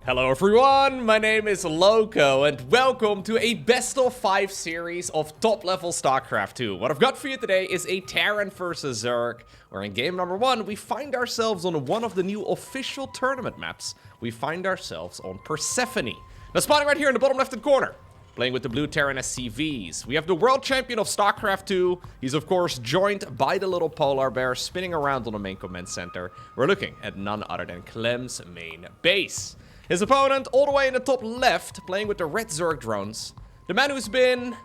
Hello everyone, my name is Lowko and welcome to a best of 5 series of top level StarCraft 2. What I've got for you today is a Terran versus Zerg, where in game number 1 we find ourselves on one of the new official tournament maps. We find ourselves on Persephone. Now spawning right here in the bottom left hand corner, playing with the blue Terran SCVs. We have the world champion of StarCraft 2. He's of course joined by the little polar bear spinning around on the main command center. We're looking at none other than Clem's main base. His opponent, all the way in the top left, playing with the red Zerg drones. The man who's been,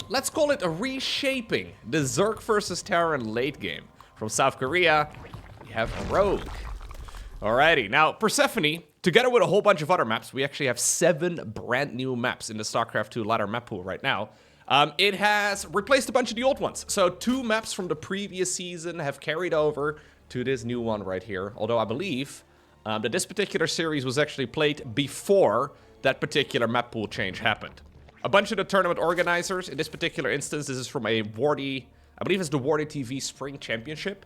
let's call it reshaping the Zerg versus Terran late game. From South Korea, we have Rogue. Alrighty, now Persephone, together with a whole bunch of other maps, we actually have 7 brand new maps in the StarCraft 2 ladder map pool right now. It has replaced a bunch of the old ones. So 2 maps from the previous season have carried over to this new one right here. Although I believe that this particular series was actually played before that particular map pool change happened. A bunch of the tournament organizers, in this particular instance, this is from a I believe it's the WardiTV Spring Championship.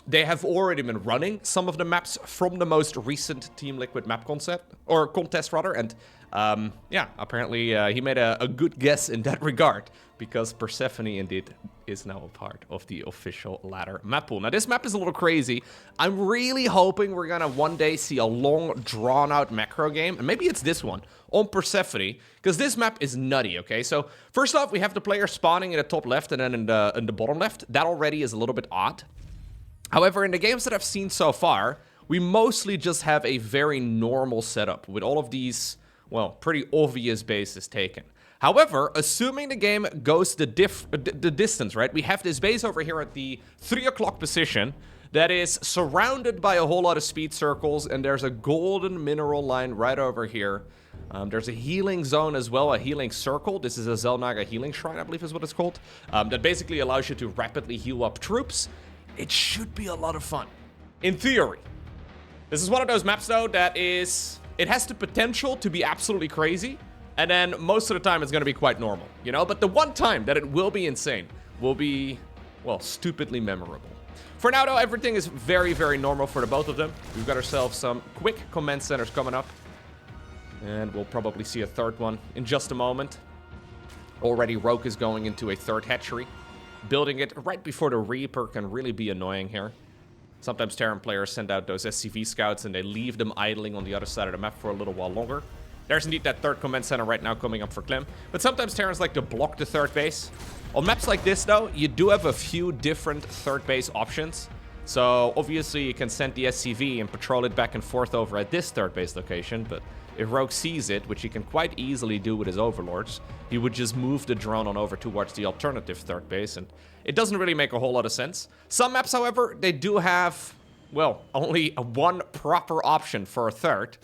They have already been running some of the maps from the most recent Team Liquid map contest rather, and yeah, apparently he made a good guess in that regard, because Persephone indeed is now a part of the official ladder map pool. Now this map is a little crazy. I'm really hoping we're gonna one day see a long, drawn-out macro game, and maybe it's this one, on Persephone, because this map is nutty, okay? So, first off, we have the player spawning in the top left and then in the bottom left. That already is a little bit odd. However, in the games that I've seen so far, we mostly just have a very normal setup with all of these, well, pretty obvious bases taken. However, assuming the game goes the distance, right? We have this base over here at the 3 o'clock position that is surrounded by a whole lot of speed circles, and there's a golden mineral line right over here. There's a healing zone as well, a healing circle. This is a Zelnaga healing shrine, I believe is what it's called. That basically allows you to rapidly heal up troops. It should be a lot of fun, in theory. This is one of those maps, though, that is... it has the potential to be absolutely crazy, and then most of the time it's going to be quite normal, you know? But the one time that it will be insane will be, well, stupidly memorable. For now, though, everything is very, very normal for the both of them. We've got ourselves some quick command centers coming up, and we'll probably see a third one in just a moment. Already, Rogue is going into a third hatchery. Building it right before the Reaper can really be annoying here. Sometimes Terran players send out those SCV scouts and they leave them idling on the other side of the map for a little while longer. There's indeed that third command center right now coming up for Clem. But sometimes Terrans like to block the third base. On maps like this, though, you do have a few different third base options. So obviously you can send the SCV and patrol it back and forth over at this third base location, but if Rogue sees it, which he can quite easily do with his overlords, he would just move the drone on over towards the alternative third base, and it doesn't really make a whole lot of sense. Some maps, however, they do have, well, only one proper option for a third,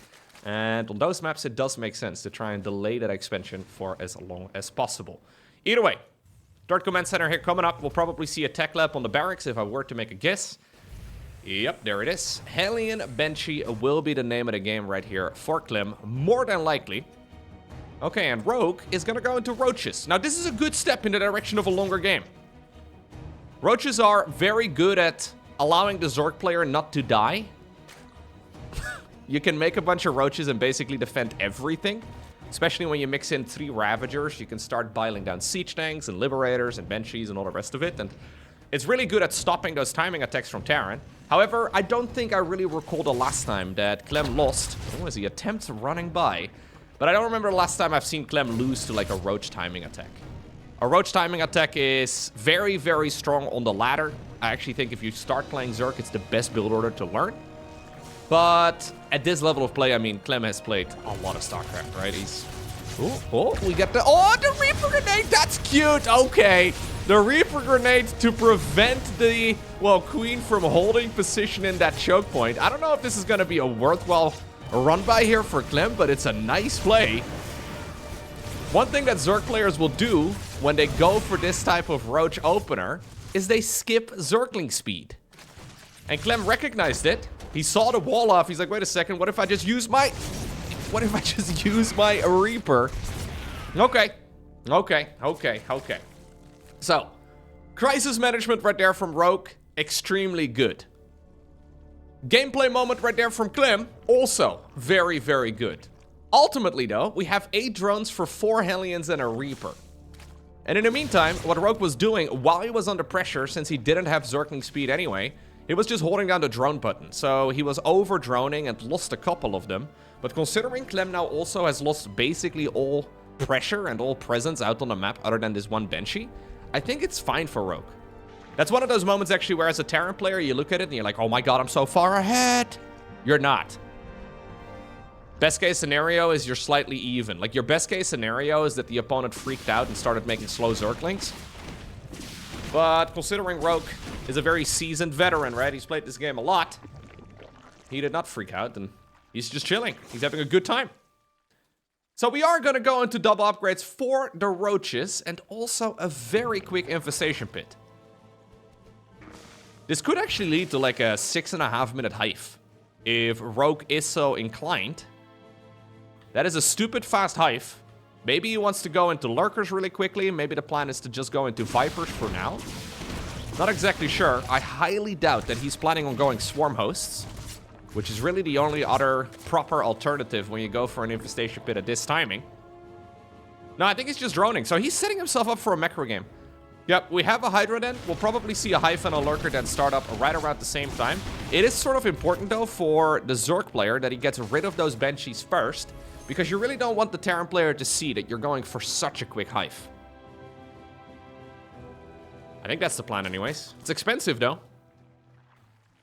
and on those maps it does make sense to try and delay that expansion for as long as possible. Either way, third command center here coming up. We'll probably see a tech lab on the barracks if I were to make a guess. Yep, there it is. Hellion Banshee will be the name of the game right here for Clem, more than likely. Okay, and Rogue is gonna go into Roaches. Now, this is a good step in the direction of a longer game. Roaches are very good at allowing the Zerg player not to die. You can make a bunch of Roaches and basically defend everything. Especially when you mix in 3 Ravagers, you can start biling down Siege Tanks and Liberators and Banshees and all the rest of it. And it's really good at stopping those timing attacks from Terran. However, I don't think I really recall the last time that Clem lost. Oh, as he attempts running by. But I don't remember the last time I've seen Clem lose to like a Roach timing attack. A Roach timing attack is very, very strong on the ladder. I actually think if you start playing Zerg, it's the best build order to learn. But at this level of play, I mean, Clem has played a lot of StarCraft, right? He's... oh, we got the... oh, the Reaper Grenade! That's cute! Okay. The Reaper Grenade to prevent the, well, Queen from holding position in that choke point. I don't know if this is going to be a worthwhile run by here for Clem, but it's a nice play. One thing that Zerg players will do when they go for this type of Roach opener is they skip Zergling speed. And Clem recognized it. He saw the wall off. He's like, wait a second, what if I just use my Reaper? Okay. So, crisis management right there from Rogue, extremely good. Gameplay moment right there from Clem. Also, very, very good. Ultimately, though, we have 8 drones for 4 Hellions and a Reaper. And in the meantime, what Rogue was doing while he was under pressure, since he didn't have Zergling speed anyway, he was just holding down the drone button. So he was over-droning and lost a couple of them. But considering Clem now also has lost basically all pressure and all presence out on the map other than this one Banshee, I think it's fine for Rogue. That's one of those moments actually where as a Terran player, you look at it and you're like, oh my god, I'm so far ahead. You're not. Best case scenario is you're slightly even. Like, your best case scenario is that the opponent freaked out and started making slow Zerglings. But considering Rogue is a very seasoned veteran, right? He's played this game a lot. He did not freak out and he's just chilling. He's having a good time. So we are going to go into double upgrades for the Roaches and also a very quick infestation pit. This could actually lead to like a 6.5 minute hive, if Rogue is so inclined. That is a stupid fast hive. Maybe he wants to go into Lurkers really quickly. Maybe the plan is to just go into Vipers for now. Not exactly sure. I highly doubt that he's planning on going Swarm Hosts, which is really the only other proper alternative when you go for an infestation pit at this timing. No, I think he's just droning. So he's setting himself up for a macro game. Yep, we have a Hydra then. We'll probably see a Hive and a Lurker then start up right around the same time. It is sort of important, though, for the Zerg player that he gets rid of those Banshees first, because you really don't want the Terran player to see that you're going for such a quick Hive. I think that's the plan anyways. It's expensive, though.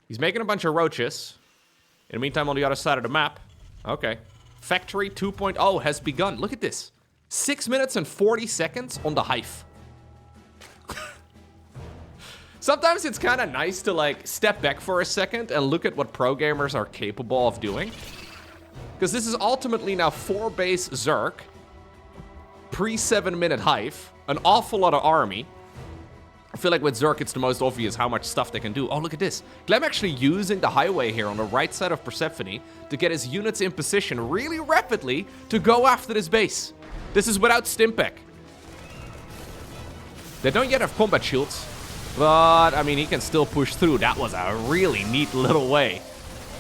He's making a bunch of Roaches. In the meantime, on the other side of the map. Okay. Factory 2.0 has begun. Look at this. 6 minutes and 40 seconds on the Hive. Sometimes it's kind of nice to like step back for a second and look at what pro gamers are capable of doing. Because this is ultimately now 4 base Zerg, pre-7 minute Hive, an awful lot of army. I feel like with Zerg it's the most obvious how much stuff they can do. Oh, look at this. Clem actually using the highway here on the right side of Persephone to get his units in position really rapidly to go after this base. This is without Stimpec. They don't yet have combat shields. But, I mean, he can still push through. That was a really neat little way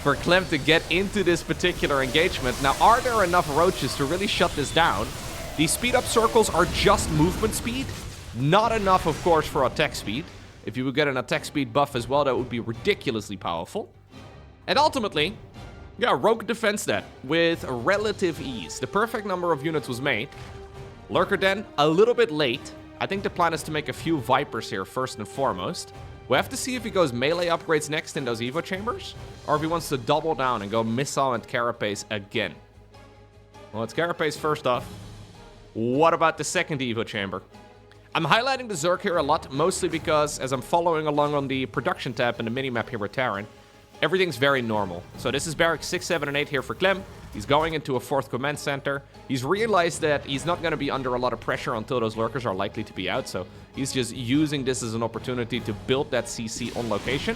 for Clem to get into this particular engagement. Now, are there enough Roaches to really shut this down? These speed-up circles are just movement speed. Not enough, of course, for attack speed. If you would get an attack speed buff as well, that would be ridiculously powerful. And ultimately, yeah, Rogue defends that with relative ease. The perfect number of units was made. Lurker Den, a little bit late. I think the plan is to make a few Vipers here first and foremost. We have to see if he goes melee upgrades next in those Evo chambers, or if he wants to double down and go Missile and Carapace again. Well, it's Carapace first off. What about the second Evo chamber? I'm highlighting the Zerg here a lot, mostly because as I'm following along on the production tab in the minimap here with Terran, everything's very normal. So this is Barracks 6, 7, and 8 here for Clem. He's going into a 4th command center. He's realized that he's not going to be under a lot of pressure until those Lurkers are likely to be out. So he's just using this as an opportunity to build that CC on location.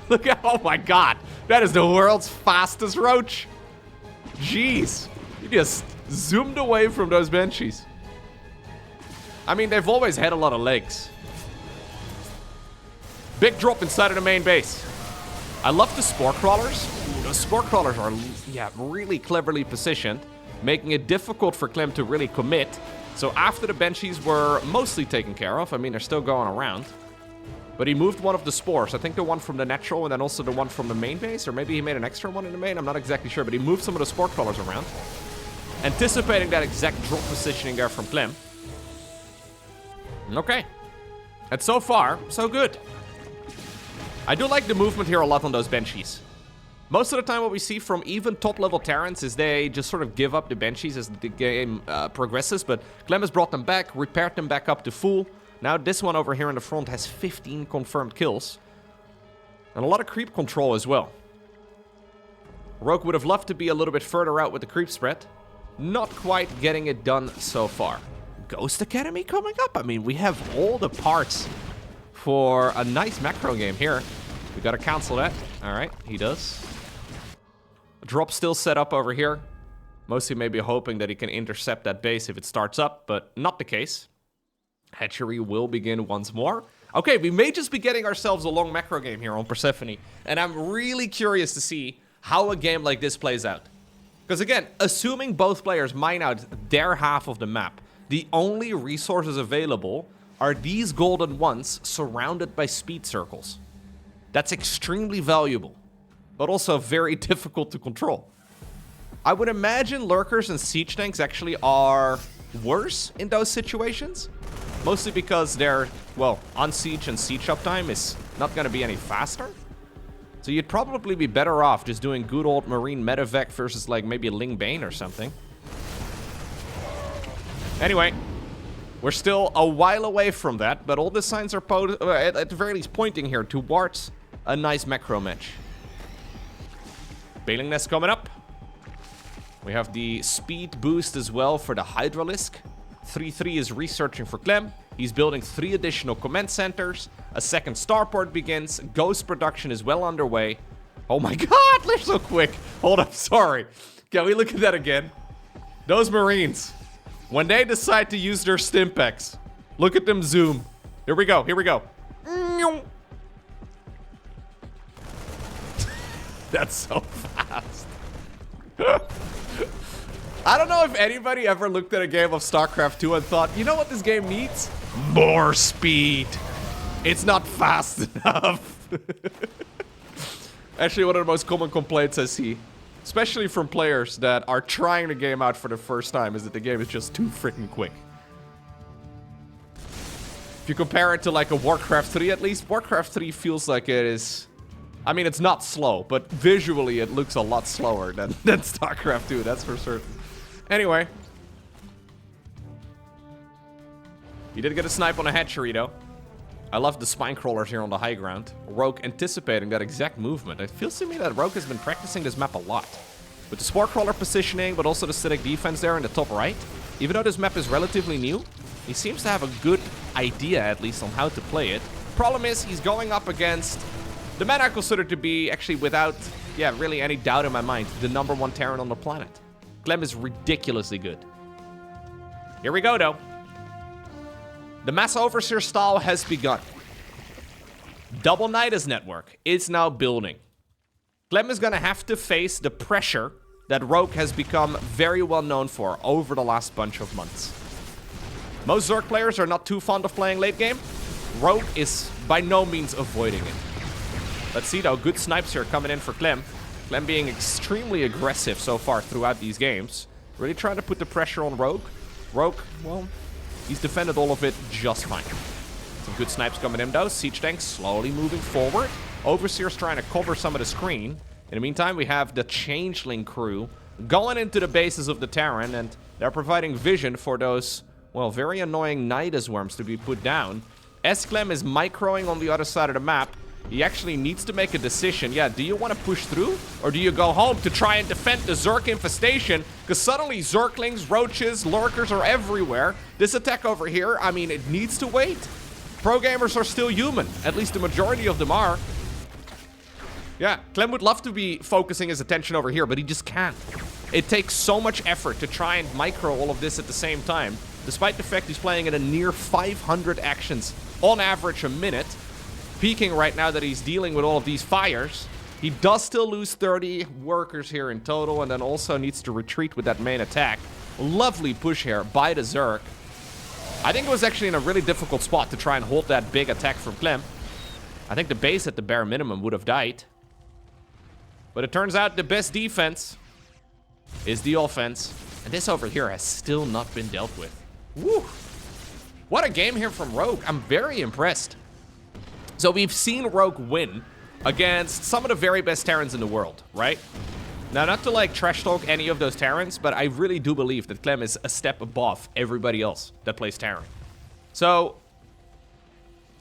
Look at, oh my god. That is the world's fastest Roach. Jeez. He just zoomed away from those Banshees. I mean, they've always had a lot of legs. Big drop inside of the main base. I love the Spore Crawlers. Ooh, those Spore Crawlers are, yeah, really cleverly positioned, making it difficult for Clem to really commit. So after the Banshees were mostly taken care of, I mean, they're still going around. But he moved one of the Spores. I think the one from the natural and then also the one from the main base. Or maybe he made an extra one in the main. I'm not exactly sure. But he moved some of the Spore Crawlers around, anticipating that exact drop positioning there from Clem. Okay. And so far, so good. I do like the movement here a lot on those Banshees. Most of the time what we see from even top-level Terrans is they just sort of give up the Banshees as the game progresses, but Clem has brought them back, repaired them back up to full. Now this one over here in the front has 15 confirmed kills. And a lot of creep control as well. Rogue would have loved to be a little bit further out with the creep spread. Not quite getting it done so far. Ghost Academy coming up. I mean, we have all the parts for a nice macro game here. We gotta cancel that. All right, he does. Drop still set up over here. Mostly maybe hoping that he can intercept that base if it starts up, but not the case. Hatchery will begin once more. Okay, we may just be getting ourselves a long macro game here on Persephone, and I'm really curious to see how a game like this plays out. Because again, assuming both players mine out their half of the map, the only resources available are these golden ones surrounded by speed circles. That's extremely valuable, but also very difficult to control. I would imagine lurkers and siege tanks actually are worse in those situations. Mostly because they're, well, on siege and siege uptime is not going to be any faster. So you'd probably be better off just doing good old Marine Medevac versus like maybe Ling Bane or something. Anyway, we're still a while away from that, but all the signs are at the very least pointing here towards a nice macro match. Bailing Nest coming up. We have the speed boost as well for the Hydralisk. 3-3 is researching for Clem. He's building 3 additional command centers. A second starport begins. Ghost production is well underway. Oh my god, they're so quick. Hold up, sorry. Can we look at that again? Those Marines, when they decide to use their Stimpaks, look at them zoom. Here we go, here we go. That's so fast. I don't know if anybody ever looked at a game of StarCraft 2 and thought, you know what this game needs? More speed. It's not fast enough. Actually, one of the most common complaints I see, especially from players that are trying the game out for the first time, is that the game is just too freaking quick. If you compare it to like a Warcraft 3 at least, Warcraft 3 feels like it is... I mean, it's not slow, but visually it looks a lot slower than StarCraft 2, that's for certain. Anyway. You did get a snipe on a hatchery, though. I love the spine crawlers here on the high ground. Rogue anticipating that exact movement. It feels to me that Rogue has been practicing this map a lot. With the spore crawler positioning, but also the static defense there in the top right. Even though this map is relatively new, he seems to have a good idea, at least, on how to play it. Problem is, he's going up against the man I consider to be, actually without, yeah, really any doubt in my mind, the #1 Terran on the planet. Clem is ridiculously good. Here we go, though. The Mass Overseer style has begun. Double Nidus network is now building. Clem is going to have to face the pressure that Rogue has become very well known for over the last bunch of months. Most Zerg players are not too fond of playing late game. Rogue is by no means avoiding it. Let's see, though. Good snipes here coming in for Clem. Clem being extremely aggressive so far throughout these games. Really trying to put the pressure on Rogue. Rogue, well, he's defended all of it just fine. Some good snipes coming in, though. Siege tanks slowly moving forward. Overseer's trying to cover some of the screen. In the meantime, we have the Changeling crew going into the bases of the Terran, and they're providing vision for those, well, very annoying Nidus worms to be put down. As Clem is microing on the other side of the map, he actually needs to make a decision. Yeah, do you want to push through? Or do you go home to try and defend the Zerg infestation? Because suddenly Zerglings, roaches, lurkers are everywhere. This attack over here, I mean, it needs to wait. Pro gamers are still human. At least the majority of them are. Yeah, Clem would love to be focusing his attention over here, but he just can't. It takes so much effort to try and micro all of this at the same time. Despite the fact he's playing at a near 500 actions on average a minute. Peaking right now that he's dealing with all of these fires. He does still lose 30 workers here in total, and then also needs to retreat with that main attack. Lovely push here by the Zerg. I think it was actually in a really difficult spot to try and hold that big attack from Clem. I think the base at the bare minimum would have died. But it turns out the best defense is the offense. And this over here has still not been dealt with. Woo! What a game here from Rogue. I'm very impressed. So we've seen Rogue win against some of the very best Terrans in the world, right? Now, not to like trash talk any of those Terrans, but I really do believe that Clem is a step above everybody else that plays Terran. So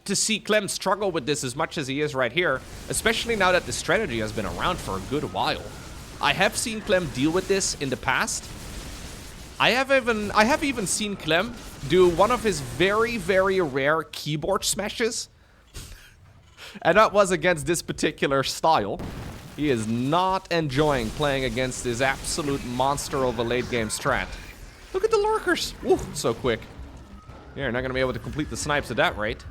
to see Clem struggle with this as much as he is right here, especially now that the strategy has been around for a good while. I have seen Clem deal with this in the past. I have even seen Clem do one of his very, very rare keyboard smashes. And that was against this particular style. He is not enjoying playing against this absolute monster of a late game strat. Look at the lurkers. Ooh, so quick. You're not going to be able to complete the snipes at that rate.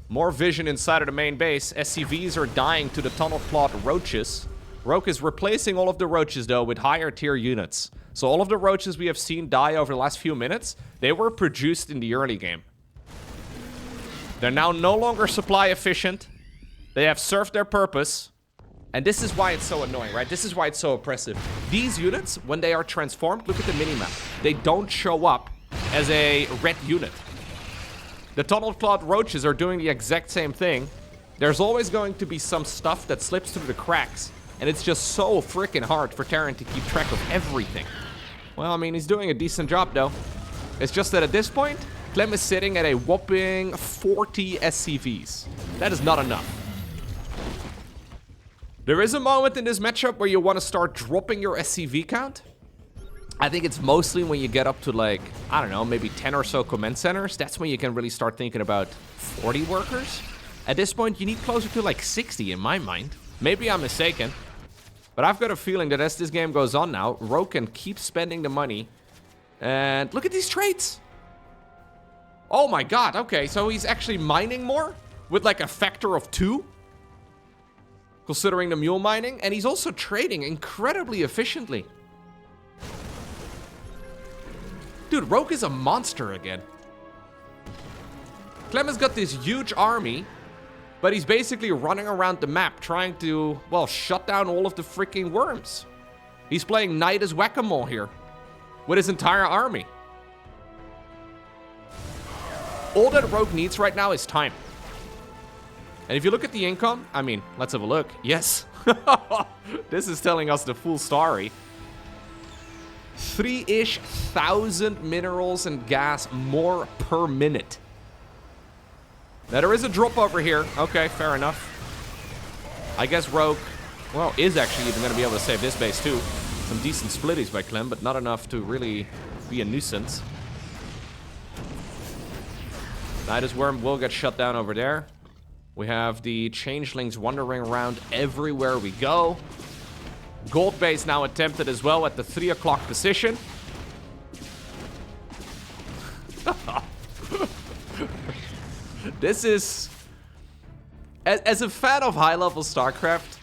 More vision inside of the main base. SCVs are dying to the tunnel-clawed roaches. Rogue is replacing all of the roaches, though, with higher tier units. So all of the roaches we have seen die over the last few minutes, they were produced in the early game. They're now no longer supply efficient. They have served their purpose. And this is why it's so annoying, right? This is why it's so oppressive. These units, when they are transformed, look at the minimap. They don't show up as a red unit. The tunnel-clawed roaches are doing the exact same thing. There's always going to be some stuff that slips through the cracks. And it's just so freaking hard for Terran to keep track of everything. Well, I mean, he's doing a decent job, though. It's just that at this point, Clem is sitting at a whopping 40 SCVs. That is not enough. There is a moment in this matchup where you want to start dropping your SCV count. I think it's mostly when you get up to, like, I don't know, maybe 10 or so command centers. That's when you can really start thinking about 40 workers. At this point, you need closer to, like, 60 in my mind. Maybe I'm mistaken. But I've got a feeling that as this game goes on now, Rogue can keep spending the money. And look at these traits. Oh my god, okay, so he's actually mining more with like a factor of 2. Considering the mule mining. And he's also trading incredibly efficiently. Dude, Rogue is a monster again. Clem has got this huge army. But he's basically running around the map trying to, well, shut down all of the freaking worms. He's playing knight as whack-a-mole here. With his entire army. All that Rogue needs right now is time. And if you look at the income, I mean, let's have a look. Yes. This is telling us the full story. 3-ish thousand minerals and gas more per minute. Now, there is a drop over here. Okay, fair enough. I guess Rogue, well, is actually even going to be able to save this base, too. Some decent splitties by Clem, but not enough to really be a nuisance. Nidus Worm will get shut down over there. We have the changelings wandering around everywhere we go. Gold base now attempted as well at the 3 o'clock position. This is... As a fan of high-level StarCraft,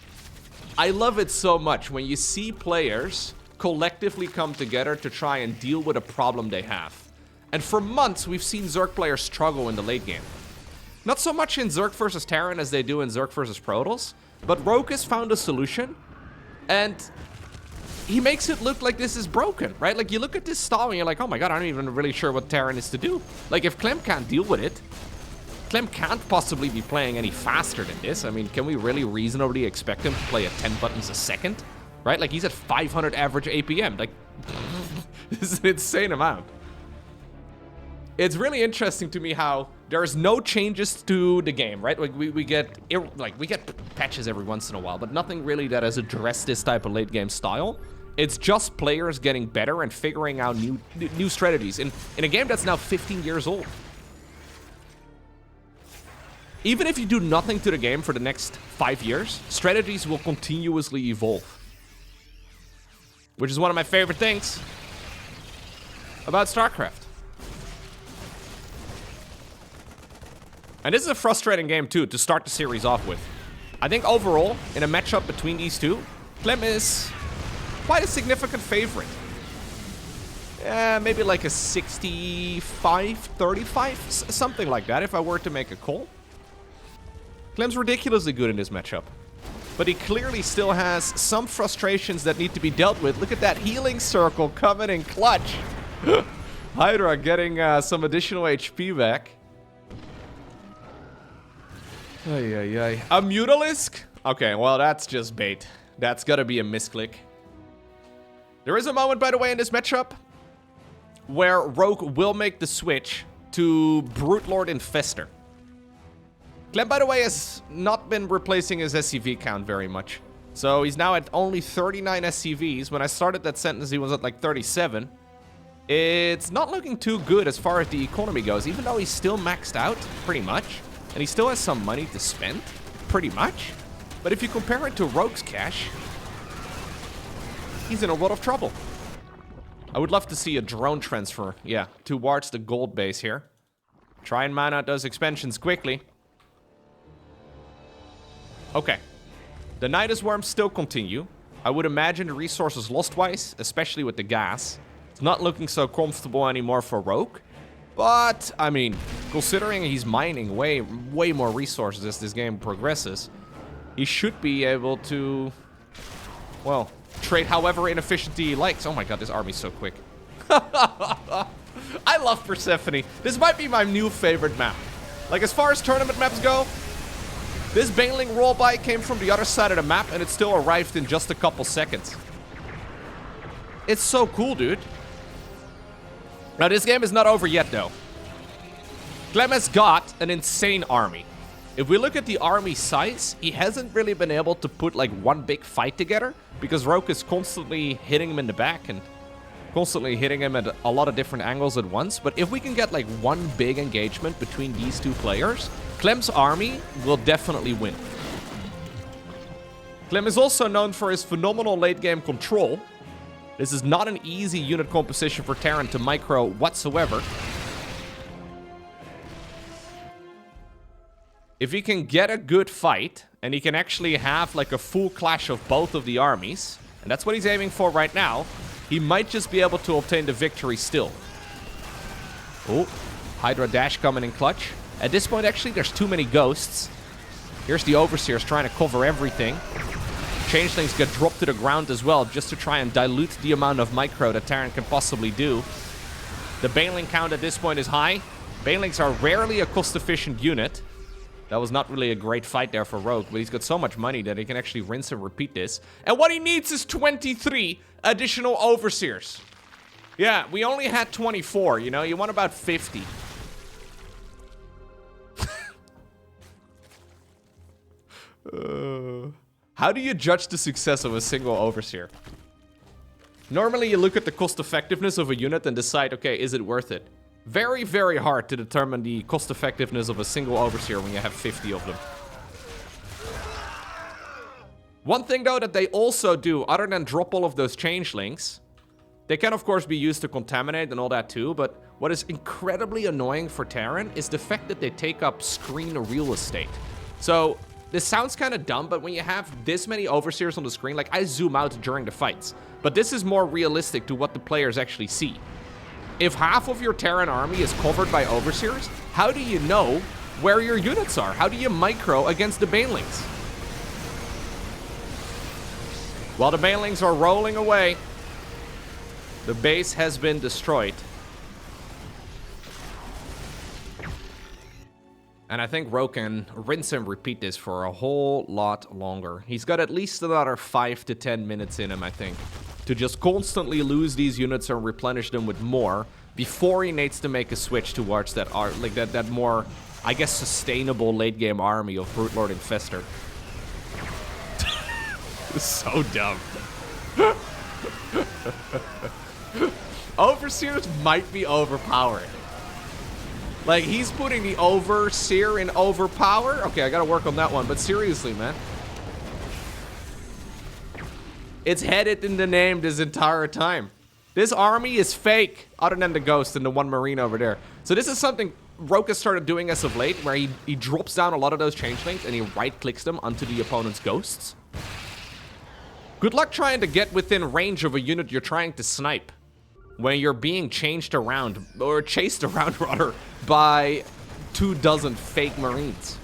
I love it so much when you see players collectively come together to try and deal with a problem they have. And for months, we've seen Zerg players struggle in the late game. Not so much in Zerg versus Terran as they do in Zerg versus Protoss, but Rogue has found a solution, and he makes it look like this is broken, right? Like, you look at this stall and you're like, oh my god, I'm not even really sure what Terran is to do. Like, if Clem can't deal with it, Clem can't possibly be playing any faster than this. I mean, can we really reasonably expect him to play at 10 buttons a second? Right? Like, he's at 500 average APM. Like, this is an insane amount. It's really interesting to me how there's no changes to the game, right? Like, we get patches every once in a while, but nothing really that has addressed this type of late game style. It's just players getting better and figuring out new strategies in a game that's now 15 years old. Even if you do nothing to the game for the next 5 years, strategies will continuously evolve. Which is one of my favorite things about StarCraft. And this is a frustrating game, too, to start the series off with. I think overall, in a matchup between these two, Clem is quite a significant favorite. Maybe like a 65-35, something like that, if I were to make a call. Clem's ridiculously good in this matchup. But he clearly still has some frustrations that need to be dealt with. Look at that healing circle coming in clutch. Hydra getting some additional HP back. Ay, ay, ay. A Mutalisk? Okay, well, that's just bait. That's gotta be a misclick. There is a moment, by the way, in this matchup where Rogue will make the switch to Brute Lord Infester. Clem, by the way, has not been replacing his SCV count very much. So he's now at only 39 SCVs. When I started that sentence, he was at like 37. It's not looking too good as far as the economy goes, even though he's still maxed out, pretty much. And he still has some money to spend, pretty much. But if you compare it to Rogue's cash, he's in a world of trouble. I would love to see a drone transfer, yeah, towards the gold base here. Try and mine out those expansions quickly. Okay. The Nidus Worms still continue. I would imagine the resources lost-wise, especially with the gas. It's not looking so comfortable anymore for Rogue. But, I mean, considering he's mining way more resources as this game progresses, he should be able to, well, trade however inefficient he likes. Oh my god, this army's so quick. I love Persephone. This might be my new favorite map. Like, as far as tournament maps go, this Baneling roll-by came from the other side of the map, and it still arrived in just a couple seconds. It's so cool, dude. Now, this game is not over yet, though. Clem has got an insane army. If we look at the army size, he hasn't really been able to put, like, one big fight together, because Rogue is constantly hitting him in the back and constantly hitting him at a lot of different angles at once. But if we can get, like, one big engagement between these two players, Clem's army will definitely win. Clem is also known for his phenomenal late-game control. This is not an easy unit composition for Terran to micro whatsoever. If he can get a good fight, and he can actually have like a full clash of both of the armies, and that's what he's aiming for right now, he might just be able to obtain the victory still. Oh, Hydra Dash coming in clutch. At this point, actually, there's too many ghosts. Here's the Overseers trying to cover everything. Changelings get dropped to the ground as well, just to try and dilute the amount of micro that Terran can possibly do. The Baneling count at this point is high. Banelings are rarely a cost-efficient unit. That was not really a great fight there for Rogue, but he's got so much money that he can actually rinse and repeat this. And what he needs is 23 additional Overseers. Yeah, we only had 24, you know? You want about 50. How do you judge the success of a single Overseer? Normally, you look at the cost-effectiveness of a unit and decide, okay, is it worth it? Very, very hard to determine the cost-effectiveness of a single Overseer when you have 50 of them. One thing, though, that they also do, other than drop all of those changelings, they can, of course, be used to contaminate and all that, too, but what is incredibly annoying for Terran is the fact that they take up screen real estate. So, this sounds kind of dumb, but when you have this many Overseers on the screen, like, I zoom out during the fights, but this is more realistic to what the players actually see. If half of your Terran army is covered by Overseers, how do you know where your units are? How do you micro against the Banelings? While the Banelings are rolling away, the base has been destroyed. And I think Rogue can rinse and repeat this for a whole lot longer. He's got at least another 5 to 10 minutes in him, I think, to just constantly lose these units and replenish them with more before he needs to make a switch towards that that more, I guess, sustainable late-game army of Brute Lord Infestor. So dumb. Overseers might be overpowered. Like, he's putting the Overseer in overpower? Okay, I gotta work on that one, but seriously, man. It's headed in the name this entire time. This army is fake, other than the Ghost and the one Marine over there. So this is something Rogue has started doing as of late, where he drops down a lot of those changelings and he right-clicks them onto the opponent's Ghosts. Good luck trying to get within range of a unit you're trying to snipe when you're being changed around, or chased around, rather, by 24 fake Marines.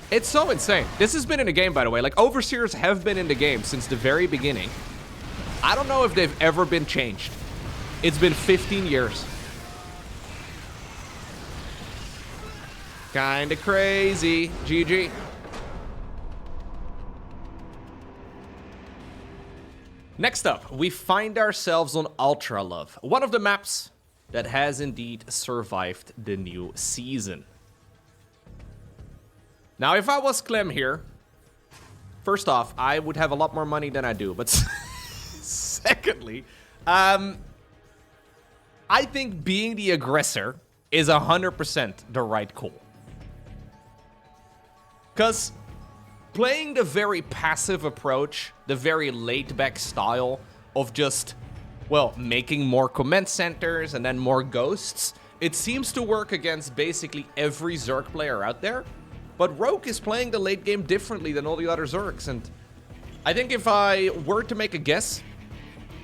It's so insane. This has been in the game, by the way. Like, Overseers have been in the game since the very beginning. I don't know if they've ever been changed. It's been 15 years. Kinda crazy. GG. Next up, we find ourselves on Ultra Love, one of the maps that has indeed survived the new season. Now, if I was Clem here, first off, I would have a lot more money than I do, but secondly, I think being the aggressor is 100% the right call. Because playing the very passive approach, the very laid-back style of just, well, making more command centers and then more ghosts It seems to work against basically every Zerg player out there, but Rogue is playing the late game differently than all the other Zergs, and I think if I were to make a guess,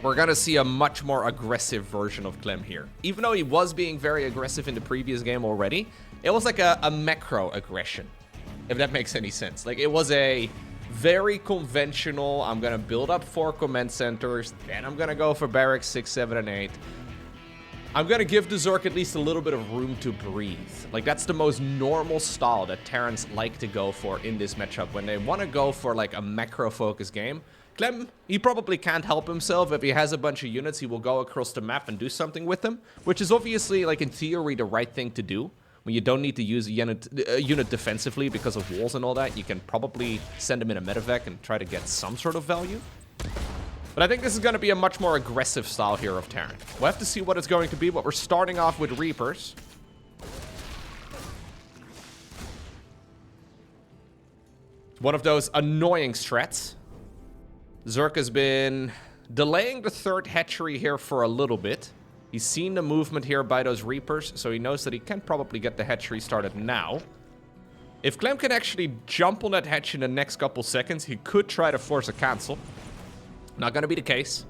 we're gonna see a much more aggressive version of Clem here. Even though he was being very aggressive in the previous game already, it was like a macro aggression, if that makes any sense. Like, it was a very conventional, I'm gonna build up 4 command centers, then I'm gonna go for barracks 6, 7, and 8. I'm gonna give the Zerg at least a little bit of room to breathe. Like, that's the most normal style that Terrans like to go for in this matchup. When they want to go for like a macro-focused game, Clem, he probably can't help himself. If he has a bunch of units, he will go across the map and do something with them, which is obviously, like, in theory, the right thing to do. When you don't need to use a unit defensively because of walls and all that, you can probably send them in a medevac and try to get some sort of value. But I think this is going to be a much more aggressive style here of Terran. We'll have to see what it's going to be, but we're starting off with Reapers. One of those annoying strats. Zerg has been delaying the 3rd hatchery here for a little bit. He's seen the movement here by those Reapers, so he knows that he can probably get the hatchery started now. If Clem can actually jump on that hatch in the next couple seconds, he could try to force a cancel. Not going to be the case.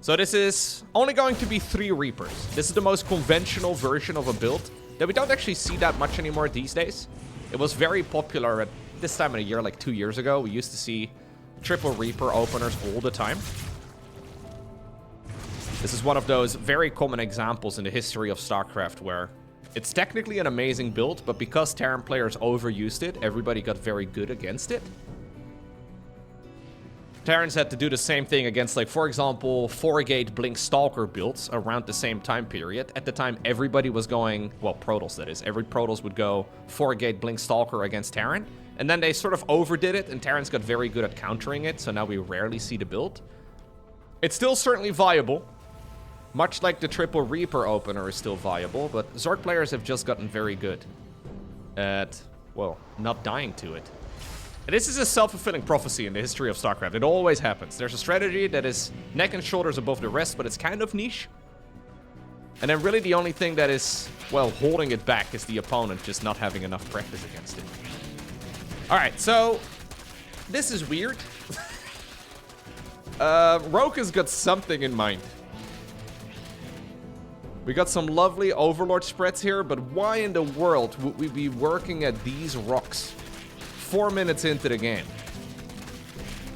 So this is only going to be 3 Reapers. This is the most conventional version of a build that we don't actually see that much anymore these days. It was very popular at this time of the year, like 2 years ago. We used to see triple Reaper openers all the time. This is one of those very common examples in the history of StarCraft where it's technically an amazing build, but because Terran players overused it, everybody got very good against it. Terrans had to do the same thing against, like, for example, 4-gate Blink Stalker builds around the same time period. At the time, everybody was going, well, Protoss that is. Every Protoss would go 4-gate Blink Stalker against Terran. And then they sort of overdid it, and Terrans got very good at countering it, so now we rarely see the build. It's still certainly viable. Much like the triple Reaper opener is still viable, but Zerg players have just gotten very good at, well, not dying to it. And this is a self-fulfilling prophecy in the history of StarCraft. It always happens. There's a strategy that is neck and shoulders above the rest, but it's kind of niche. And then really the only thing that is, well, holding it back is the opponent just not having enough practice against it. Alright, so this is weird. Rogue has got something in mind. We got some lovely Overlord spreads here, but why in the world would we be working at these rocks 4 minutes into the game?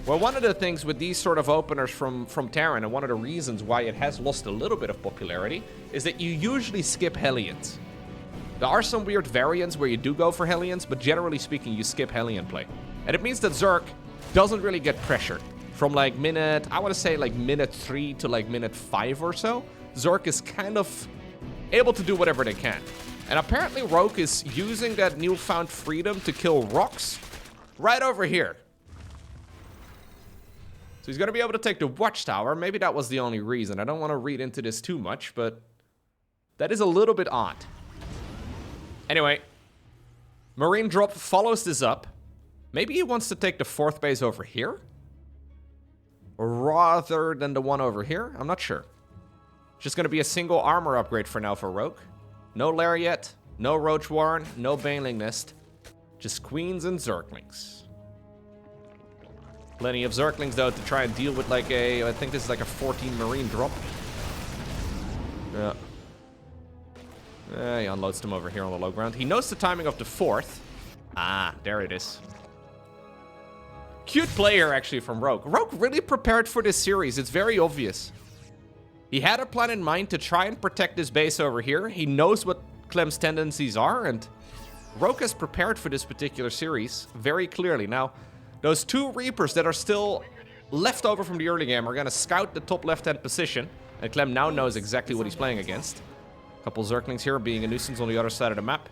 Well, one of the things with these sort of openers from Terran, and one of the reasons why it has lost a little bit of popularity, is that you usually skip Hellions. There are some weird variants where you do go for Hellions, but generally speaking, you skip Hellion play. And it means that Zerg doesn't really get pressured. From like minute, I want to say like minute 3 to like minute 5 or so, Zerg is kind of able to do whatever they can. And apparently Rogue is using that newfound freedom to kill rocks right over here. So he's going to be able to take the watchtower. Maybe that was the only reason. I don't want to read into this too much, but that is a little bit odd. Anyway, Marine Drop follows this up. Maybe he wants to take the 4th base over here rather than the one over here. I'm not sure. Just going to be a single armor upgrade for now for Rogue. No Lariat, no Roach Warren, no Baneling Nest. Just Queens and Zerglings. Plenty of Zerglings, though, to try and deal with like a... I think this is like a 14 Marine drop. Yeah. He unloads them over here on the low ground. He knows the timing of the 4th. Ah, there it is. Cute player, actually, from Rogue. Rogue really prepared for this series. It's very obvious. He had a plan in mind to try and protect this base over here. He knows what Clem's tendencies are, and Rogue has prepared for this particular series very clearly. Now, those 2 Reapers that are still left over from the early game are going to scout the top left-hand position, and Clem now knows exactly what he's playing against. A couple Zerglings here being a nuisance on the other side of the map.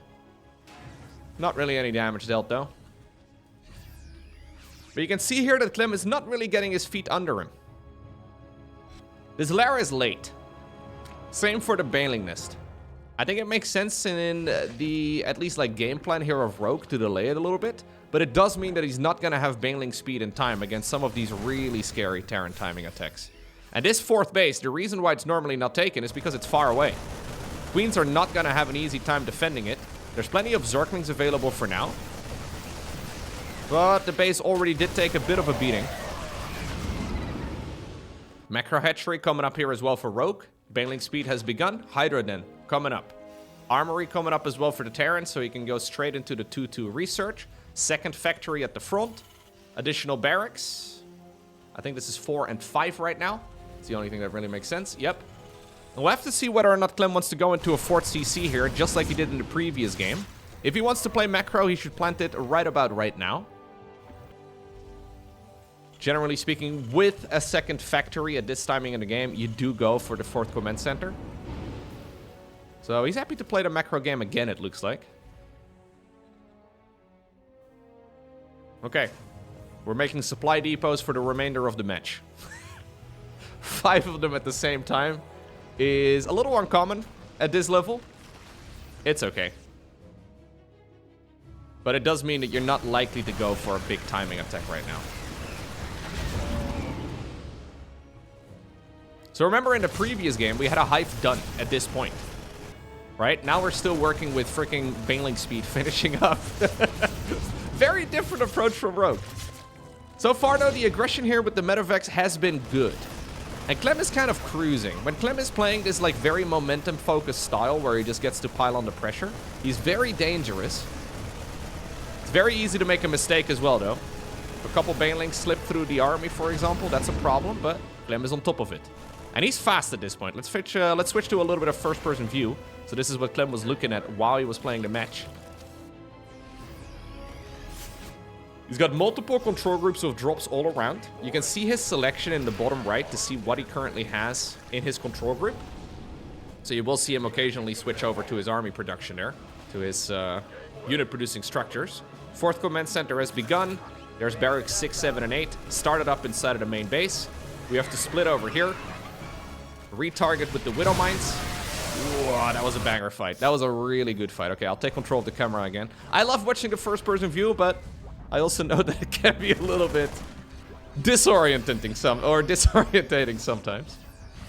Not really any damage dealt, though. But you can see here that Clem is not really getting his feet under him. This Lara is late. Same for the Baneling Nest. I think it makes sense in the, at least like, game plan here of Rogue to delay it a little bit. But it does mean that he's not going to have Baneling speed and time against some of these really scary Terran timing attacks. And this 4th base, the reason why it's normally not taken is because it's far away. Queens are not going to have an easy time defending it. There's plenty of Zerglings available for now. But the base already did take a bit of a beating. Macro Hatchery coming up here as well for Rogue. Baneling speed has begun. Hydra then coming up. Armory coming up as well for the Terran, so he can go straight into the 2-2 research. Second factory at the front. Additional barracks. I think this is 4 and 5 right now. It's the only thing that really makes sense. Yep. And we'll have to see whether or not Clem wants to go into a Fort CC here, just like he did in the previous game. If he wants to play macro, he should plant it right about right now. Generally speaking, with a second factory at this timing in the game, you do go for the 4th command center. So he's happy to play the macro game again, it looks like. Okay. We're making supply depots for the remainder of the match. 5 of them at the same time is a little uncommon at this level. It's okay. But it does mean that you're not likely to go for a big timing attack right now. So remember in the previous game, we had a hive done at this point. Right? Now we're still working with freaking Baneling speed finishing up. Very different approach from Rogue. So far though, the aggression here with the Medivacs has been good. And Clem is kind of cruising. When Clem is playing this like very momentum focused style where he just gets to pile on the pressure, he's very dangerous. It's very easy to make a mistake as well though. If a couple Banelings slip through the army, for example, that's a problem, but Clem is on top of it. And he's fast at this point. Let's switch to a little bit of first-person view. So this is what Clem was looking at while he was playing the match. He's got multiple control groups of drops all around. You can see his selection in the bottom right to see what he currently has in his control group. So you will see him occasionally switch over to his army production there, to his unit-producing structures. 4th command center has begun. There's barracks 6, 7, and 8 started up inside of the main base. We have to split over here. Retarget with the Widow Mines. Whoa, that was a banger fight. That was a really good fight. Okay, I'll take control of the camera again. I love watching the first-person view, but I also know that it can be a little bit disorientating sometimes.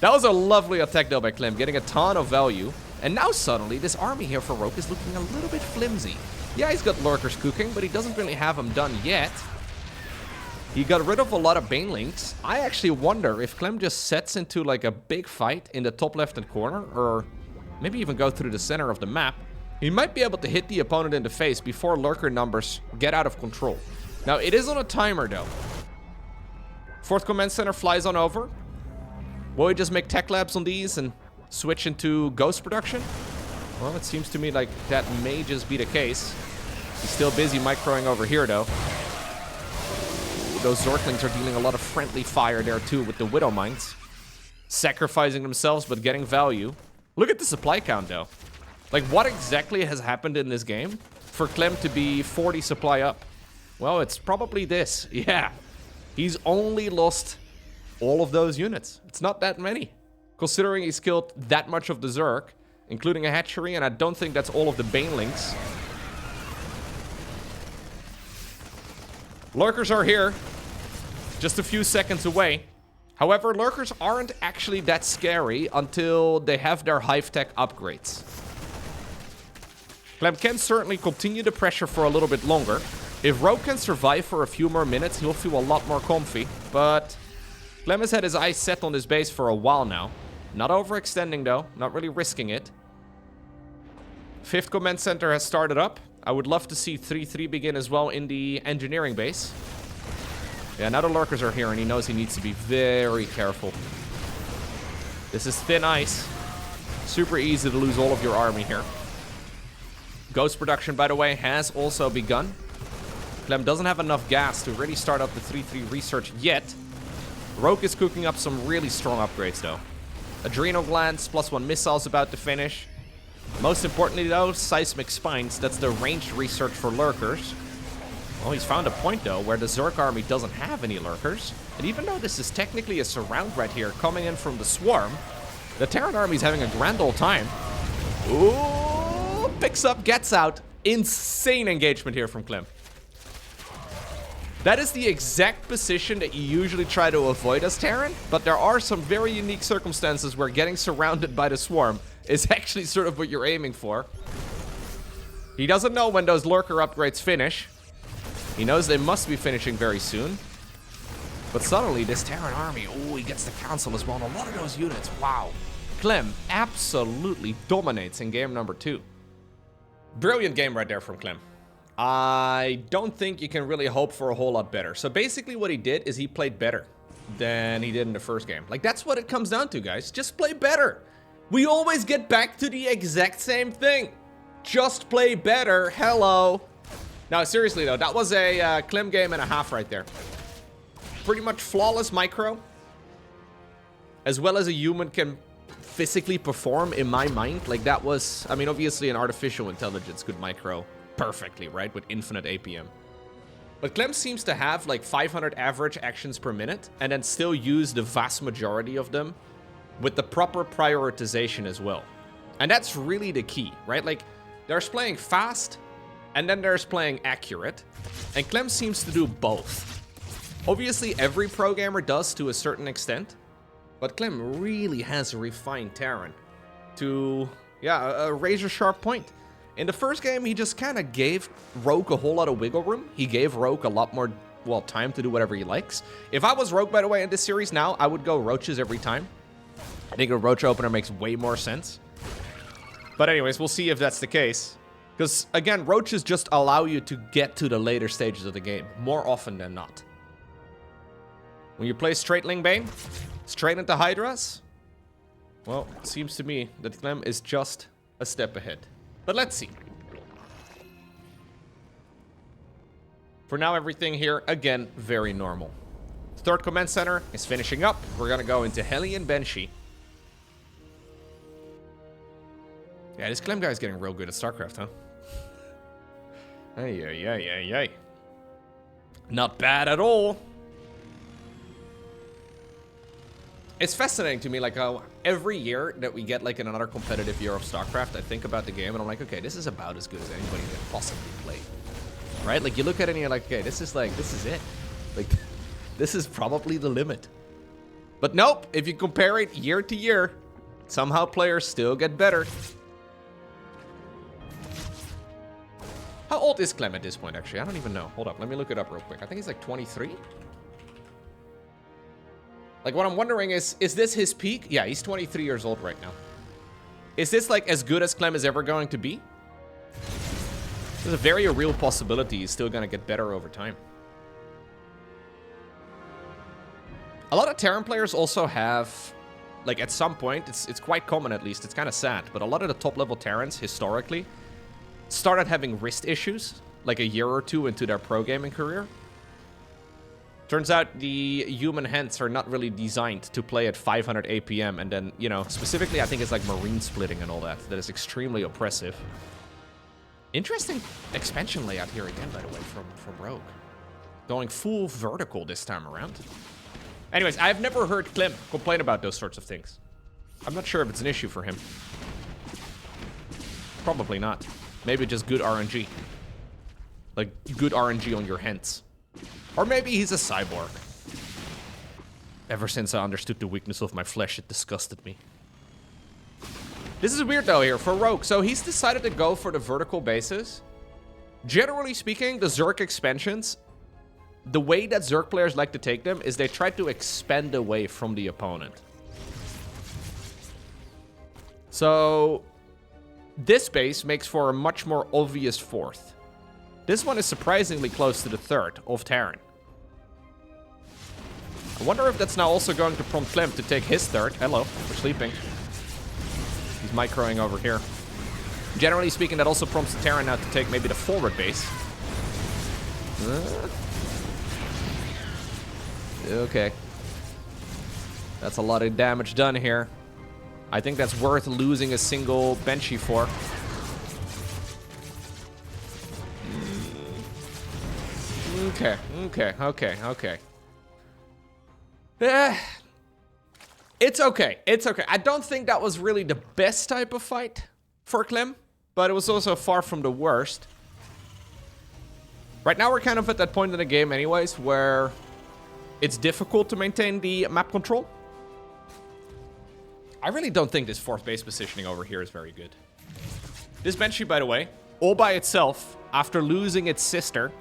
That was a lovely attack though by Clem, getting a ton of value. And now suddenly, this army here for Rogue is looking a little bit flimsy. Yeah, he's got lurkers cooking, but he doesn't really have them done yet. He got rid of a lot of Banelings. I actually wonder if Clem just sets into like a big fight in the top left-hand corner, or maybe even go through the center of the map. He might be able to hit the opponent in the face before lurker numbers get out of control. Now, it is on a timer though. 4th command center flies on over. Will he just make tech labs on these and switch into ghost production? Well, it seems to me like that may just be the case. He's still busy microing over here though. Those Zerglings are dealing a lot of friendly fire there too with the Widow Mines. Sacrificing themselves but getting value. Look at the supply count though. Like what exactly has happened in this game for Clem to be 40 supply up? Well, it's probably this. Yeah. He's only lost all of those units. It's not that many. Considering he's killed that much of the Zerg, including a hatchery, and I don't think that's all of the Banelings. Lurkers are here. Just a few seconds away. However, lurkers aren't actually that scary until they have their hive tech upgrades. Clem can certainly continue the pressure for a little bit longer. If Rogue can survive for a few more minutes, he'll feel a lot more comfy. But Clem has had his eyes set on this base for a while now. Not overextending though, not really risking it. 5th command center has started up. I would love to see 3-3 begin as well in the engineering base. Yeah, now the lurkers are here and he knows he needs to be very careful. This is thin ice. Super easy to lose all of your army here. Ghost production, by the way, has also begun. Clem doesn't have enough gas to really start up the 3-3 research yet. Rogue is cooking up some really strong upgrades though. Adrenal glands, +1 missiles about to finish. Most importantly though, seismic spines. That's the ranged research for lurkers. Well, he's found a point though where the Zerg army doesn't have any lurkers. And even though this is technically a surround right here coming in from the swarm, the Terran army is having a grand old time. Ooh, picks up, gets out. Insane engagement here from Clem. That is the exact position that you usually try to avoid as Terran, but there are some very unique circumstances where getting surrounded by the swarm is actually sort of what you're aiming for. He doesn't know when those lurker upgrades finish. He knows they must be finishing very soon. But suddenly, this Terran army, oh, he gets the council as well. And a lot of those units, wow. Clem absolutely dominates in game number 2. Brilliant game right there from Clem. I don't think you can really hope for a whole lot better. So basically what he did is he played better than he did in the first game. Like, that's what it comes down to, guys. Just play better. We always get back to the exact same thing. Just play better. Hello. Now, seriously, though, that was a Clem game and a half right there. Pretty much flawless micro. As well as a human can physically perform, in my mind. Like, that was... I mean, obviously, an artificial intelligence could micro perfectly, right? With infinite APM. But Clem seems to have, like, 500 average actions per minute. And then still use the vast majority of them with the proper prioritization as well. And that's really the key, right? Like, there's playing fast, and then there's playing accurate. And Clem seems to do both. Obviously, every pro gamer does to a certain extent. But Clem really has refined Terran to, yeah, a razor-sharp point. In the first game, he just kind of gave Rogue a whole lot of wiggle room. He gave Rogue a lot more, well, time to do whatever he likes. If I was Rogue, by the way, in this series now, I would go Roaches every time. I think a Roach opener makes way more sense. But anyways, we'll see if that's the case. Because, again, Roaches just allow you to get to the later stages of the game, more often than not. When you play straight Ling Bane, straight into Hydras, well, it seems to me that Clem is just a step ahead. But let's see. For now, everything here, again, very normal. Third command center is finishing up. We're going to go into Hellion Banshee. Yeah, this Clem guy is getting real good at StarCraft, huh? Ay. Not bad at all. It's fascinating to me, like, how every year that we get, like, in another competitive year of StarCraft, I think about the game and I'm like, okay, this is about as good as anybody can possibly play. Right? Like, you look at it and you're like, okay, this is it. Like, this is probably the limit. But nope, if you compare it year to year, somehow players still get better. How old is Clem at this point, actually? I don't even know. Hold up, let me look it up real quick. I think he's like 23? Like, what I'm wondering is this his peak? Yeah, he's 23 years old right now. Is this, like, as good as Clem is ever going to be? There's a very real possibility he's still going to get better over time. A lot of Terran players also have, like, at some point, it's quite common at least, it's kind of sad, but a lot of the top-level Terrans, historically, started having wrist issues, like a year or two into their pro gaming career. Turns out the human hands are not really designed to play at 500 APM, and then, you know, specifically I think it's like marine splitting and all that. That is extremely oppressive. Interesting expansion layout here again, by the way, from Rogue. Going full vertical this time around. Anyways, I've never heard Clem complain about those sorts of things. I'm not sure if it's an issue for him. Probably not. Maybe just good RNG. Like, good RNG on your hands. Or maybe he's a cyborg. Ever since I understood the weakness of my flesh, it disgusted me. This is weird, though, here for Rogue. So he's decided to go for the vertical bases. Generally speaking, the Zerg expansions, the way that Zerg players like to take them is they try to expand away from the opponent. So this base makes for a much more obvious fourth. This one is surprisingly close to the third of Terran. I wonder if that's now also going to prompt Clem to take his third. Hello, we're sleeping. He's microing over here. Generally speaking, that also prompts the Terran now to take maybe the forward base. Okay. That's a lot of damage done here. I think that's worth losing a single Banshee for. Okay. It's okay. It's okay. I don't think that was really the best type of fight for Clem, but it was also far from the worst. Right now we're kind of at that point in the game anyways where it's difficult to maintain the map control. I really don't think this 4th base positioning over here is very good. This Banshee, by the way, all by itself, after losing its sister,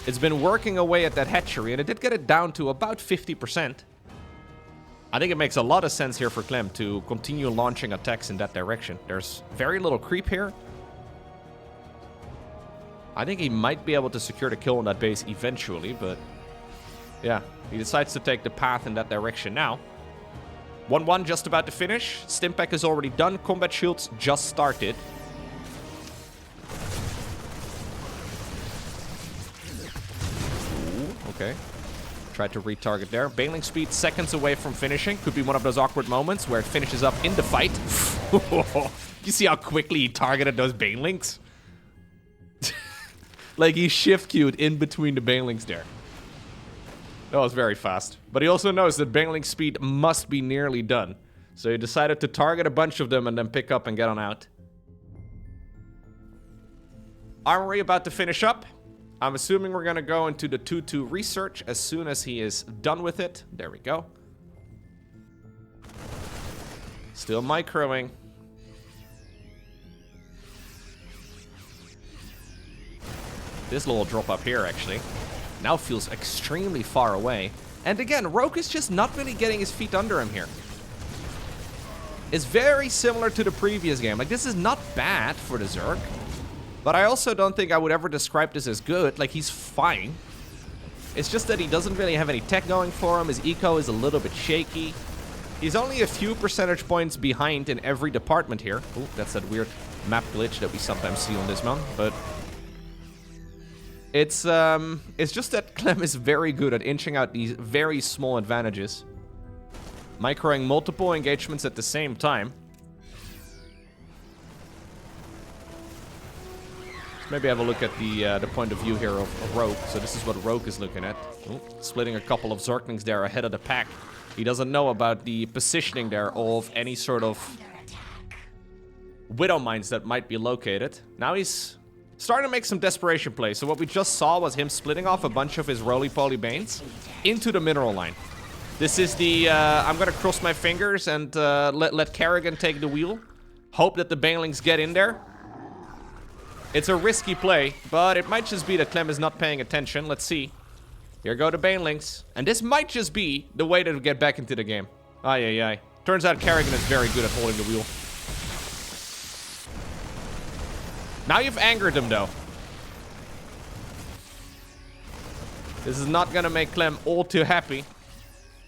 it's been working away at that hatchery, and it did get it down to about 50%. I think it makes a lot of sense here for Clem to continue launching attacks in that direction. There's very little creep here. I think he might be able to secure the kill on that base eventually, but yeah, he decides to take the path in that direction now. 1-1 just about to finish. Stimpack is already done. Combat shields just started. Ooh, okay. Tried to retarget there. Bailing speed seconds away from finishing. Could be one of those awkward moments where it finishes up in the fight. You see how quickly he targeted those Banelings? Like he shift queued in between the Banelings there. That was very fast. But he also knows that Baneling speed must be nearly done. So he decided to target a bunch of them and then pick up and get on out. Armory about to finish up. I'm assuming we're going to go into the 2-2 research as soon as he is done with it. There we go. Still microing. This little drop up here, actually, now feels extremely far away. And again, Rogue is just not really getting his feet under him here. It's very similar to the previous game. Like, this is not bad for the Zerg. But I also don't think I would ever describe this as good. Like, he's fine. It's just that he doesn't really have any tech going for him. His eco is a little bit shaky. He's only a few percentage points behind in every department here. Ooh, that's that weird map glitch that we sometimes see on this one. But it's just that Clem is very good at inching out these very small advantages. Microing multiple engagements at the same time. Maybe have a look at the point of view here of Rogue. So this is what Rogue is looking at. Ooh, splitting a couple of Zerglings there ahead of the pack. He doesn't know about the positioning there of any sort of Widow Mines that might be located. Now he's starting to make some desperation plays. So what we just saw was him splitting off a bunch of his roly-poly Banes into the mineral line. This is the, I'm going to cross my fingers and let Kerrigan take the wheel. Hope that the Banelings get in there. It's a risky play, but it might just be that Clem is not paying attention. Let's see. Here go the Banelings. And this might just be the way to get back into the game. Ay, ay, ay. Turns out Kerrigan is very good at holding the wheel. Now you've angered him, though. This is not gonna make Clem all too happy.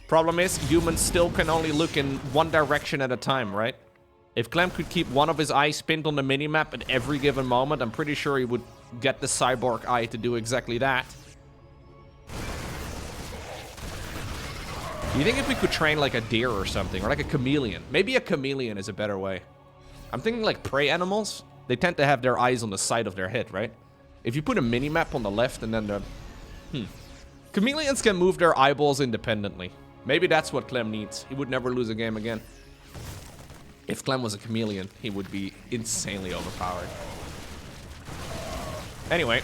Problem is, humans still can only look in one direction at a time, right? If Clem could keep one of his eyes pinned on the minimap at every given moment, I'm pretty sure he would get the cyborg eye to do exactly that. Do you think if we could train like a deer or something, or like a chameleon? Maybe a chameleon is a better way. I'm thinking like prey animals. They tend to have their eyes on the side of their head, right? If you put a minimap on the left and then the... Chameleons can move their eyeballs independently. Maybe that's what Clem needs. He would never lose a game again. If Clem was a chameleon, he would be insanely overpowered. Anyway.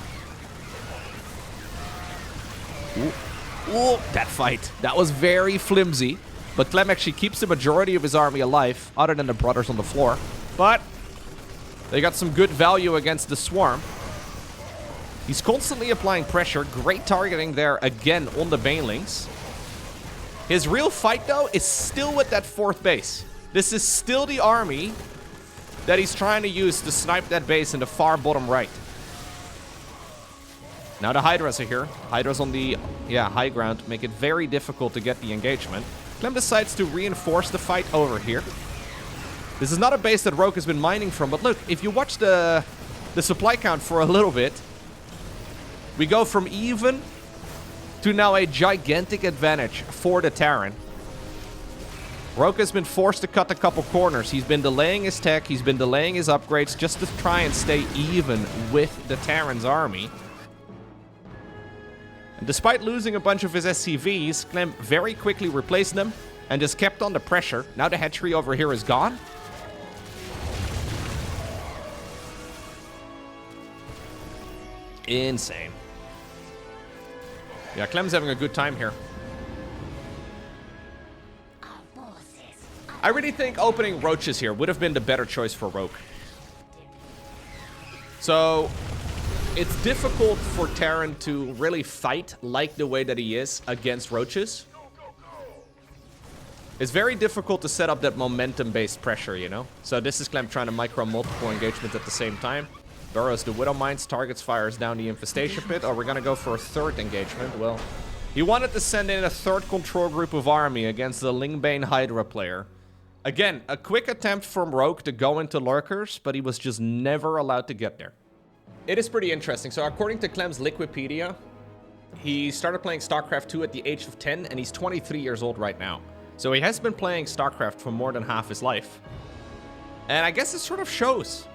Ooh, that fight. That was very flimsy. But Clem actually keeps the majority of his army alive, other than the brothers on the floor. But they got some good value against the swarm. He's constantly applying pressure. Great targeting there again on the Banelings. His real fight, though, is still with that 4th base. This is still the army that he's trying to use to snipe that base in the far bottom right. Now the Hydras are here. Hydras on the high ground make it very difficult to get the engagement. Clem decides to reinforce the fight over here. This is not a base that Rogue has been mining from, but look, if you watch the supply count for a little bit, we go from even to now a gigantic advantage for the Terran. Rogue has been forced to cut a couple corners. He's been delaying his tech, he's been delaying his upgrades just to try and stay even with the Terran's army. And despite losing a bunch of his SCVs, Clem very quickly replaced them and just kept on the pressure. Now the hatchery over here is gone. Insane. Yeah, Clem's having a good time here. Our forces I really think opening roaches here would have been the better choice for Rogue. So, it's difficult for Terran to really fight like the way that he is against roaches. It's very difficult to set up that momentum-based pressure, you know? So this is Clem trying to micro multiple engagements at the same time. Burrows the Widow Mines, targets, fires down the Infestation Pit. Or we're gonna go for a third engagement. Well, he wanted to send in a third control group of army against the Lingbane Hydra player. Again, a quick attempt from Rogue to go into lurkers, but he was just never allowed to get there. It is pretty interesting. So according to Clem's Liquipedia, he started playing StarCraft 2 at the age of 10, and he's 23 years old right now. So he has been playing StarCraft for more than half his life. And I guess it sort of shows.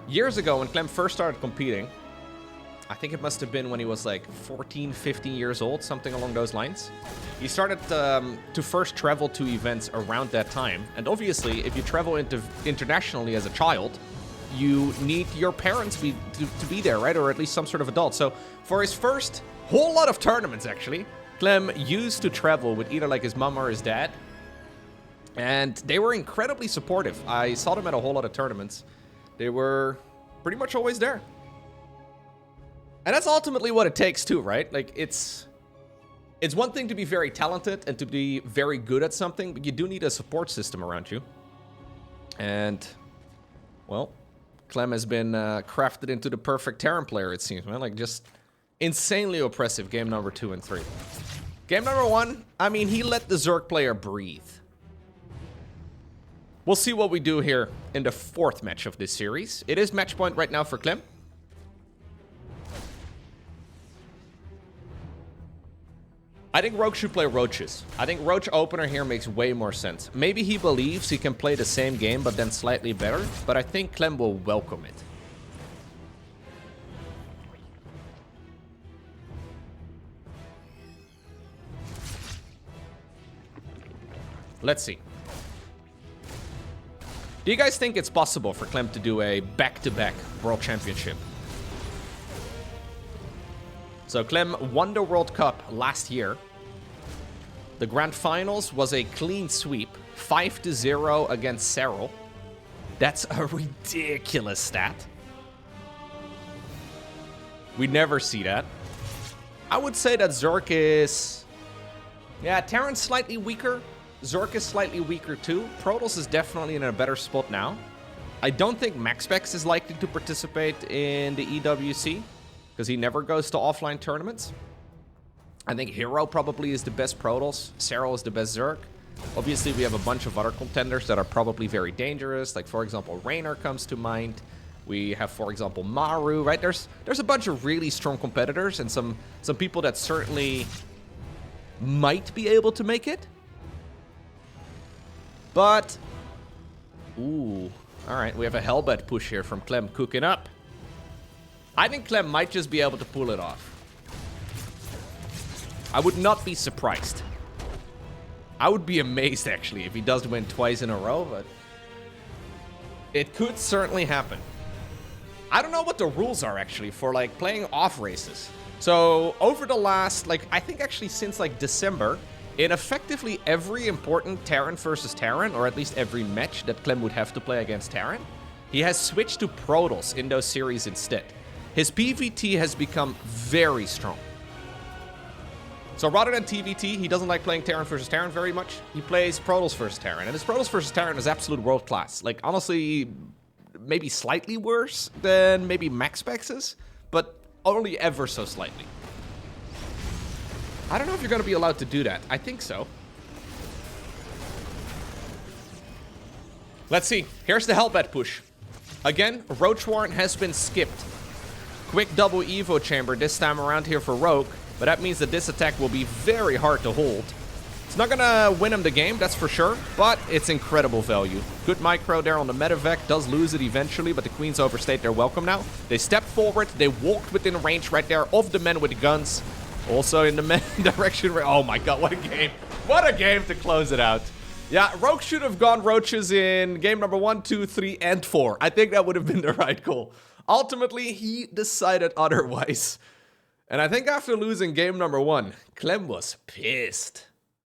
Years ago, when Clem first started competing, I think it must have been when he was like 14, 15 years old, something along those lines. He started to first travel to events around that time. And obviously, if you travel internationally as a child, you need your parents to be there, right? Or at least some sort of adult. So for his first whole lot of tournaments, actually, Clem used to travel with either like his mom or his dad. And they were incredibly supportive. I saw them at a whole lot of tournaments. They were pretty much always there. And that's ultimately what it takes too, right? Like, it's one thing to be very talented and to be very good at something, but you do need a support system around you. And, well, Clem has been crafted into the perfect Terran player, it seems, man. Like, just insanely oppressive game number 2 and 3. Game number 1, I mean, he let the Zerg player breathe. We'll see what we do here in the 4th match of this series. It is match point right now for Clem. I think Rogue should play roaches. I think roach opener here makes way more sense. Maybe he believes he can play the same game, but then slightly better. But I think Clem will welcome it. Let's see. Do you guys think it's possible for Clem to do a back-to-back World Championship? So Clem won the World Cup last year. The Grand Finals was a clean sweep, 5-0 against Serral. That's a ridiculous stat. We never see that. I would say that Zerg is... Yeah, Terran's slightly weaker. Zerg is slightly weaker too. Protoss is definitely in a better spot now. I don't think MaxPex is likely to participate in the EWC, because he never goes to offline tournaments. I think Hero probably is the best Protoss. Serral is the best Zerg. Obviously, we have a bunch of other contenders that are probably very dangerous. Like, for example, Raynor comes to mind. We have, for example, Maru, right? There's a bunch of really strong competitors and some people that certainly might be able to make it. But, ooh, all right, we have a Hellbat push here from Clem cooking up. I think Clem might just be able to pull it off. I would not be surprised. I would be amazed, actually, if he does win twice in a row, but it could certainly happen. I don't know what the rules are, actually, for, like, playing off races. So, over the last, like, I think actually since, like, December, in effectively every important Terran versus Terran, or at least every match that Clem would have to play against Terran, he has switched to Protoss in those series instead. His PvT has become very strong. So rather than TVT, he doesn't like playing Terran versus Terran very much. He plays Protoss versus Terran, and his Protoss versus Terran is absolute world class. Like, honestly, maybe slightly worse than maybe MaxPex's, but only ever so slightly. I don't know if you're going to be allowed to do that. I think so. Let's see. Here's the Hellbat push. Again, Roach Warrant has been skipped. Quick double Evo chamber this time around here for Rogue, but that means that this attack will be very hard to hold. It's not going to win him the game, that's for sure, but it's incredible value. Good micro there on the medevac, does lose it eventually, but the Queens overstayed their welcome now. They stepped forward, they walked within range right there of the men with guns. Also in the men direction. Oh my god, what a game. What a game to close it out. Yeah, Rogue should have gone roaches in game number 1, 2, 3, and 4. I think that would have been the right call. Ultimately, he decided otherwise. And I think after losing game number 1, Clem was pissed.